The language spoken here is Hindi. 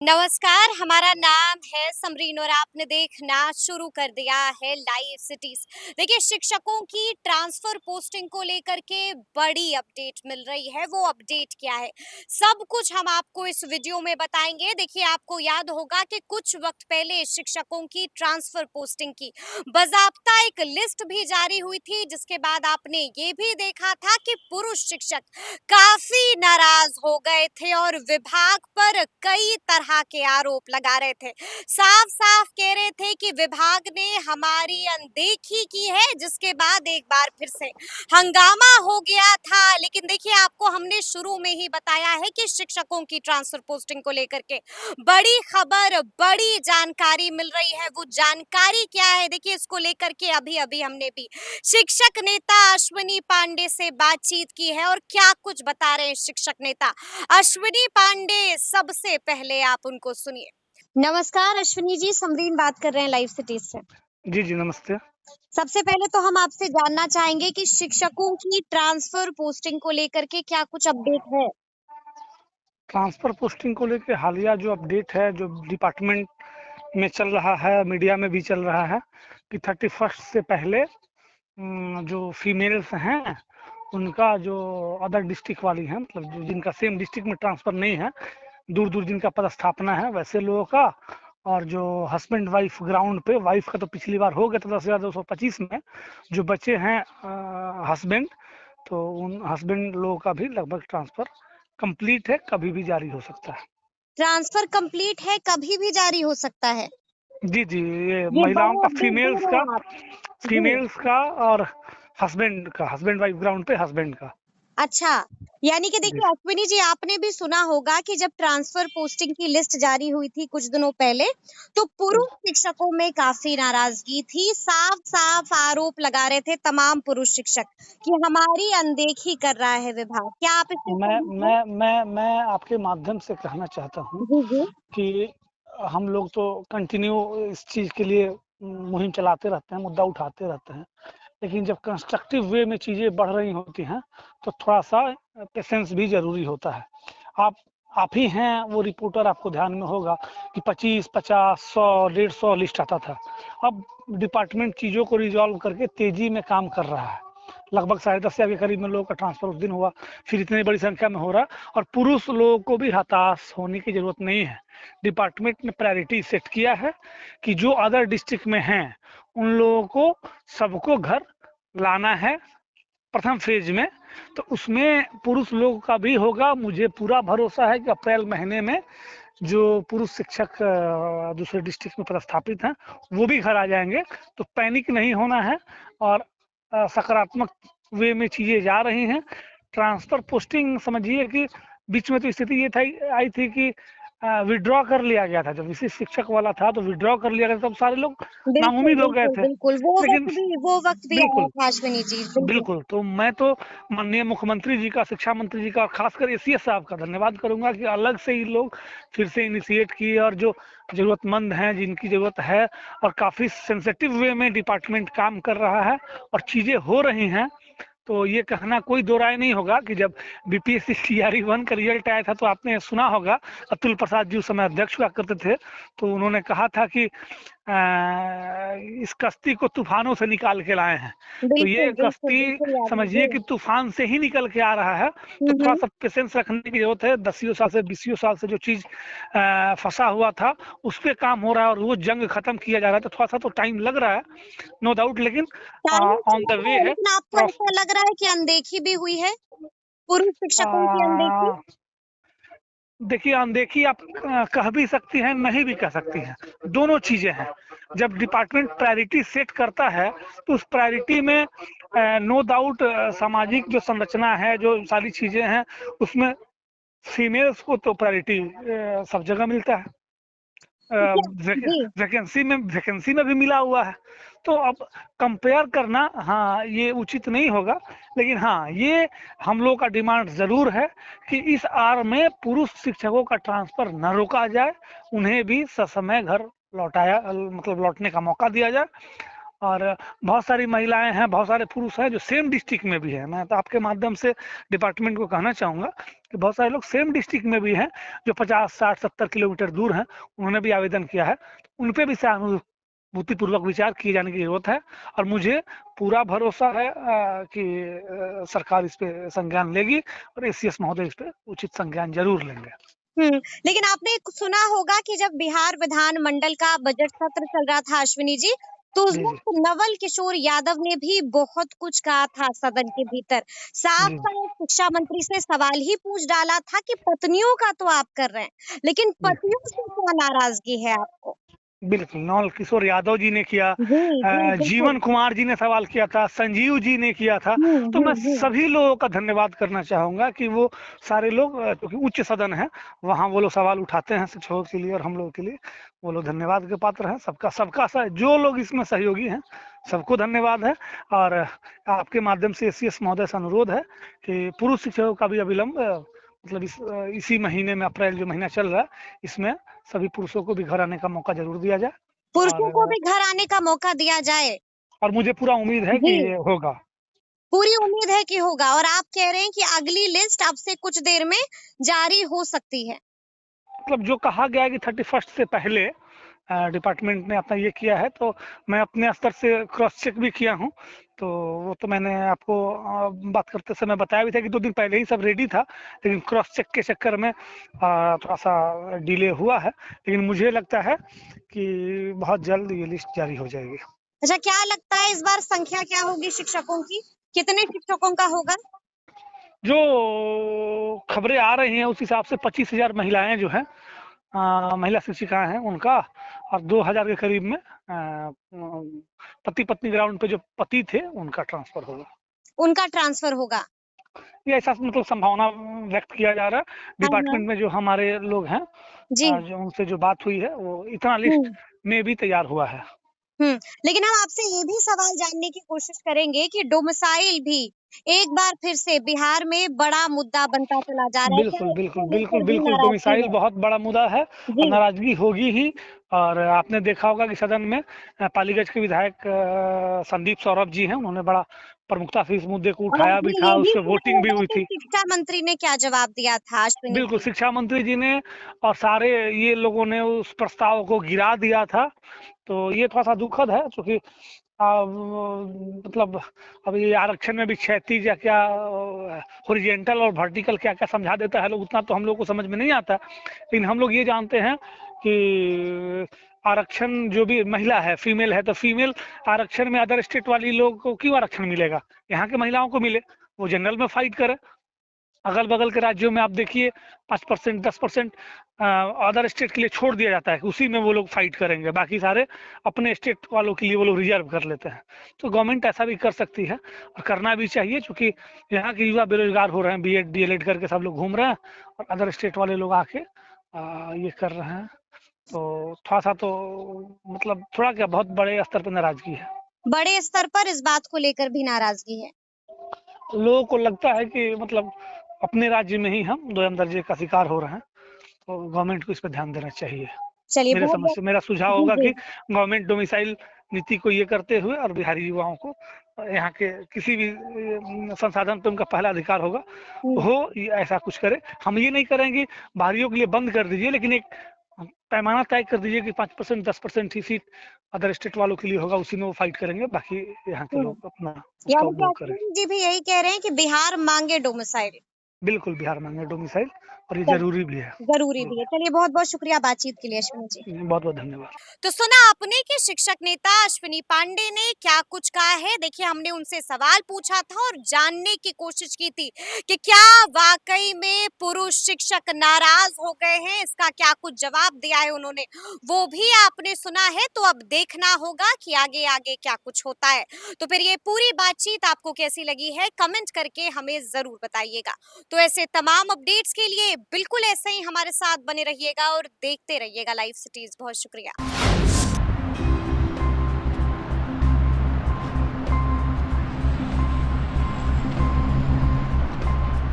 नमस्कार, हमारा नाम है समरीन और आपने देखना शुरू कर दिया है लाइव सिटीज। देखिए, शिक्षकों की ट्रांसफर पोस्टिंग को लेकर के बड़ी अपडेट मिल रही है। वो अपडेट क्या है, सब कुछ हम आपको इस वीडियो में बताएंगे। देखिए, आपको याद होगा कि कुछ वक्त पहले शिक्षकों की ट्रांसफर पोस्टिंग की बाकायदा एक लिस्ट भी जारी हुई थी, जिसके बाद आपने ये भी देखा था कि पुरुष शिक्षक काफी नाराज हो गए थे और विभाग पर कई तरह के आरोप लगा रहे थे। साफ साफ कह रहे थे कि विभाग ने हमारी अनदेखी की है, जिसके बाद एक बार फिर से हंगामा हो गया था। लेकिन देखिए, आपको हमने शुरू में ही बताया है कि शिक्षकों की ट्रांसफर पोस्टिंग को लेकर के बड़ी खबर, बड़ी जानकारी मिल रही है। वो जानकारी क्या है, देखिए, इसको लेकर के अभी अभी हमने भी शिक्षक नेता अश्विनी पांडे से बातचीत की है। और क्या कुछ बता रहे हैं शिक्षक नेता अश्विनी पांडे, सबसे पहले आप उनको सुनिए। नमस्कार अश्विनी जी, समरीन बात कर रहे हैं लाइव सिटीज से। जी, जी, नमस्ते। सबसे पहले तो हम आपसे जानना चाहेंगे कि शिक्षकों की ट्रांसफर पोस्टिंग को लेकर के क्या कुछ अपडेट है। ट्रांसफ़र पोस्टिंग को लेके हालिया जो अपडेट है, जो डिपार्टमेंट में चल रहा है, मीडिया में भी चल रहा है कि 31st से पहले जो फीमेल्स हैं, उनका जो अदर डिस्ट्रिक्ट वाली हैं, मतलब जो जिनका सेम डिस्ट्रिक्ट में ट्रांसफ़र नहीं है, दूर-दूर जिनका पदस्थापना है, वैसे लोगों का, और जो हस्बैंड वाइफ ग्राउंड पे, वाइफ का तो पिछली बार हो गया था 10,225 में, जो बचे हैं हस्बैंड, तो उन हस्बैंड लोगों का भी लगभग ट्रांसफ़र कंप्लीट है, कभी भी जारी हो सकता है। ट्रांसफर कंप्लीट है, कभी भी जारी हो सकता है। जी, जी, ये ये महिलाओं बड़े का, अपडेट दे रहे हैं आप। जी, फीमेल्स का और हस्बैंड का, हस्बैंड वाइफ ग्राउंड पे हस्बैंड का। अच्छा, यानी कि जी। देखिए अश्विनी जी, आपने भी सुना होगा कि जब ट्रांसफर पोस्टिंग की लिस्ट जारी हुई थी कुछ दिनों पहले, तो पुरुष शिक्षकों में काफी नाराजगी थी। साफ-साफ आरोप लगा रहे थे तमाम पुरुष शिक्षक कि हमारी अनदेखी कर रहा है विभाग। क्या आप इससे मैं सहमत हैं? मैं मैं मैं आपके माध्यम से कहना चाहता हूँ जी, जी। कि हम लोग तो कंटिन्यू इस चीज़ के लिए मुहिम चलाते रहते हैं, मुद्दा उठाते रहते हैं। लेकिन जब कंस्ट्रक्टिव वे में चीज़ें बढ़ रही होती हैं, तो थोड़ा-सा पेशेंस भी ज़रूरी होता है। आप आप ही हैं वो रिपोर्टर, आपको ध्यान में होगा कि 25, 50, 100, 150 लिस्ट आता था। अब डिपार्टमेंट चीज़ों को रिज़ॉल्व करके तेज़ी में काम कर रहा है। लगभग 10.5 के करीब में लोगों का ट्रांसफ़र उस दिन हुआ, फिर इतनी बड़ी संख्या में हो रहा है, और पुरुष लोगों को भी हताश होने की ज़रूरत नहीं है। डिपार्टमेंट ने प्रायोरिटी सेट किया है कि जो अदर डिस्ट्रिक्ट में हैं, उन लोगों को सबको घर लाना है प्रथम फेज में। तो उसमें पुरुष लोग का भी होगा। मुझे पूरा भरोसा है कि अप्रैल महीने में जो पुरुष शिक्षक दूसरे डिस्ट्रिक्ट में पदस्थापित हैं, वो भी घर आ जाएंगे। तो पैनिक नहीं होना है, और सकारात्मक वे में चीज़ें जा रही हैं। ट्रांसफ़र पोस्टिंग समझिए कि बीच में तो स्थिति ये थी आई थी कि विथड्रॉ कर लिया गया था। जब इसी शिक्षक वाला था तो विथड्रॉ कर लिया गया था, तब सारे लोग बिल्कुल, नाउम्मीद हो गए बिल्कुल, थे। बिल्कुल। लेकिन वो वक़्त भी आया बिल्कुल, था अश्विनी जी, बिल्कुल। बिल्कुल, तो मैं तो माननीय मुख्यमंत्री जी का, शिक्षा मंत्री जी का और ख़ासकर एसीएस साहब का धन्यवाद करूँगा कि अलग से ये लोग फिर से इनिशिएट किए, और जो ज़रूरतमंद हैं, जिनकी ज़रूरत है, और काफ़ी सेंसिटिव वे में डिपार्टमेंट काम कर रहा है और चीज़ें हो रही हैं। तो ये कहना कोई दो राय नहीं होगा कि जब बीपीएससी टीआरई 1 का रिजल्ट आया था, तो आपने सुना होगा, अतुल प्रसाद जी उस समय अध्यक्ष हुआ करते थे, तो उन्होंने कहा था कि इस कश्ती को तूफानों से निकाल के लाए हैं। तो ये बिल्कुल, बिल्कुल, कश्ती बिल्कुल याद है। समझिए जी। कि तूफान से ही निकल के आ रहा है। हुँ, तो थोड़ा हुँ। सा पेशेंस रखने की जरूरत है। 10 साल से 20 साल से जो चीज फंसा हुआ था, उस पे काम हो रहा है, और वो जंग खत्म किया जा रहा है। तो थोड़ा सा तो टाइम लग रहा है, नो डाउट, लेकिन टाइम तो ऑन द लग रहा वे है, है। लेकिन आपको ऐसा लग रहा है कि अनदेखी भी हुई है? पुरुष शिक्षकों की अनदेखी? प्रोसेस, देखिए, अनदेखी आप कह भी सकती हैं, नहीं भी कह सकती हैं, दोनों चीज़ें हैं। जब डिपार्टमेंट प्रायोरिटी सेट करता है, तो उस प्रायोरिटी में नो डाउट सामाजिक जो संरचना है, जो सारी चीज़ें हैं, उसमें फीमेल्स को तो प्रायोरिटी सब जगह मिलता है। क्या जी। वैकेंसी में भी मिला हुआ है। तो अब कंपेयर करना, हाँ, ये उचित नहीं होगा। लेकिन हाँ, ये हम लोग का डिमांड ज़रूर है कि इस आर में पुरुष शिक्षकों का ट्रांसफ़र न रोका जाए, उन्हें भी ससमय घर लौटाया, मतलब लौटने का मौका दिया जाए। और बहुत सारी महिलाएँ हैं, बहुत सारे पुरुष हैं जो सेम डिस्ट्रिक्ट में भी हैं। मैं तो आपके माध्यम से डिपार्टमेंट को कहना चाहूँगा कि बहुत सारे लोग सेम डिस्ट्रिक्ट में भी हैं, जो 50, 60, 70 किलोमीटर दूर हैं, उन्होंने भी आवेदन किया है। उन पे भी सहानुभूतिपूर्वक विचार किए जाने की ज़रूरत है और मुझे पूरा भरोसा है कि सरकार इस पे संज्ञान लेगी और एसीएस महोदय इस पे उचित संज्ञान ज़रूर लेंगे। लेकिन आपने सुना होगा कि जब बिहार विधानमंडल का बजट सत्र चल रहा था अश्विनी जी, तो उस जी, जी। वक्त नवल किशोर यादव ने भी बहुत कुछ कहा था सदन के भीतर। साफ जी, साफ शिक्षा मंत्री से सवाल ही पूछ डाला था कि पत्नियों का तो आप कर रहे हैं, लेकिन जी। पतियों से क्या नाराजगी है आपको? बिल्कुल, नवल किशोर यादव जी ने किया, जी, जी, बिल्कुल। जीवन कुमार जी ने सवाल किया था, संजीव जी ने किया था। हुँ, तो हुँ, मैं हुँ। सभी लोगों का धन्यवाद करना चाहूँगा कि वो सारे लोग क्योंकि उच्च सदन है, वहाँ वो लोग सवाल उठाते हैं शिक्षकों के लिए और हम लोगों के लिए, वो लोग धन्यवाद के पात्र हैं। सबका सबका स जो लोग इसमें सहयोगी हैं, सबको धन्यवाद है और आपके माध्यम से एसीएस महोदय से अनुरोध है कि पुरुष शिक्षकों का भी अविलंब मतलब इसी महीने में अप्रैल जो महीना चल रहा है, इसमें सभी पुरुषों को भी घर आने का मौका ज़रूर दिया जाए पुरुषों को और भी घर आने का मौका दिया जाए। मुझे पूरा उम्मीद है कि जी। ये होगा। पूरी उम्मीद है कि होगा और आप कह रहे हैं कि अगली लिस्ट अब से कुछ देर में जारी हो सकती है। मतलब जो कहा गया है कि 31st से पहले डिपार्टमेंट ने अपना ये किया है, तो मैं अपने स्तर से क्रॉस चेक भी किया हूँ। तो वो तो मैंने आपको बात करते समय बताया भी था कि 2 दिन पहले ही सब रेडी था, लेकिन क्रॉस चेक के चक्कर में थोड़ा-सा डिले हुआ है। लेकिन मुझे लगता है कि बहुत जल्द ये लिस्ट जारी हो जाएगी। अच्छा, क्या लगता है इस बार संख्या क्या होगी शिक्षकों की? कितने शिक्षकों का होगा? जो खबरें आ रही हैं उस हिसाब से 25,000 महिलाएँ जो हैं महिला शिक्षिकाएँ हैं उनका और 2,000 के करीब में पति-पत्नी ग्राउंड पे जो पति थे उनका ट्रांसफ़र होगा। उनका ट्रांसफर होगा। ये ऐसा मतलब संभावना व्यक्त किया जा रहा है। हाँ, हाँ। डिपार्टमेंट में जो हमारे लोग हैं जी। जो उनसे जो बात हुई है वो इतना लिस्ट हुँ। में भी तैयार हुआ है। हुँ, लेकिन हम आपसे ये भी सवाल जानने की कोशिश करेंगे कि डोमिसाइल भी एक बार फिर से बिहार में बड़ा मुद्दा बनता चला जा रहा है। क्या बिल्कुल, बिल्कुल, इसको बिल्कुल, लेकर भी बिल्कुल, नाराज़गी डोमिसाइल है? बहुत बड़ा मुद्दा है और जी। नाराज़गी होगी ही और आपने देखा होगा कि सदन में पालीगंज के विधायक संदीप सौरभ जी हैं, उन्होंने बड़ा प्रमुखता से इस मुद्दे को और उठाया भी आपने था, ये भी उस पे सुना वोटिंग भी होगा हुई कि थी। शिक्षा मंत्री ने क्या जवाब दिया था अश्विनी बिल्कुल, जी? शिक्षा मंत्री जी ने और सारे ये लोगों ने उस प्रस्ताव को गिरा दिया था, तो ये थोड़ा-सा दुखद है चूँकि मतलब अब ये आरक्षण में भी क्षैतिज या क्या हॉरिज़ॉन्टल और वर्टिकल क्या-क्या समझा देता है लोग उतना तो हम लोग को समझ में नहीं आता। लेकिन हम लोग ये जानते हैं कि आरक्षण जो भी महिला है, फीमेल है, तो फीमेल आरक्षण में अदर स्टेट वाली लोग को क्यों आरक्षण मिलेगा? यहाँ की महिलाओं को मिले, वो जनरल में फाइट करें। अगल-बगल के राज्यों में आप देखिए 5% 10% अदर स्टेट के लिए छोड़ दिया जाता है, उसी में वो लोग फाइट करेंगे, बाकी सारे अपने स्टेट वालों के लिए वो लोग रिज़र्व कर लेते हैं। तो गवर्नमेंट ऐसा भी कर सकती है और करना भी चाहिए चूँकि यहाँ के युवा बेरोज़गार हो रहे हैं, बीएड, डीएलएड करके सब लोग घूम रहे हैं और अदर स्टेट वाले लोग आके ये कर रहे हैं। तो थोड़ा-सा तो मतलब थोड़ा क्या बहुत बड़े स्तर पे नाराज़गी है। बड़े स्तर पर इस बात को लेकर भी नाराज़गी है। लोगों को लगता है कि मतलब अपने राज्य में ही हम दोयम दर्जे का शिकार हो रहे हैं। तो गवर्नमेंट को इस पे ध्यान देना चाहिए। चलिए मेरे समझ बहुत-बहुत से मेरा सुझाव जी, होगा कि जी। गवर्नमेंट डोमिसाइल नीति को ये करते हुए और बिहारी युवाओं को यहाँ के किसी भी संसाधन पे उनका पहला अधिकार होगा, हुँ। हो ये ऐसा कुछ करे। हम ये नहीं करेंगे बाहरियों के लिए बंद कर दीजिए लेकिन एक पैमाना तय कर दीजिए कि 5% 10% ही सीट अदर स्टेट वालों के लिए होगा, उसी में वो फाइट करेंगे, बाकी यहाँ के हुँ। लोग अपना उसका यानी कि उपभोग करें। अश्विनी जी भी यही कह रहे हैं कि बिहार माँगे डोमिसाइल। बिल्कुल बिहार माँगे डोमिसाइल और ये चलिए, ज़रूरी भी है। ज़रूरी जी, भी है। चलिए बहुत-बहुत शुक्रिया बातचीत के लिए अश्विनी जी। बहुत-बहुत धन्यवाद। तो सुना आपने कि शिक्षक नेता अश्विनी पांडे ने क्या कुछ कहा है। देखिए, हमने उनसे सवाल पूछा था और जानने की कोशिश की थी कि क्या वाकई में पुरुष शिक्षक नाराज हो गए हैं। इसका क्या कुछ जवाब दिया है उन्होंने, वो भी आपने सुना है। तो अब देखना होगा कि आगे आगे क्या कुछ होता है। तो फिर ये पूरी बातचीत आपको कैसी लगी है, कमेंट करके हमें जरूर बताइएगा। तो ऐसे तमाम अपडेट्स के लिए बिल्कुल ऐसे ही हमारे साथ बने रहिएगा और देखते रहिएगा लाइव सिटीज। बहुत शुक्रिया।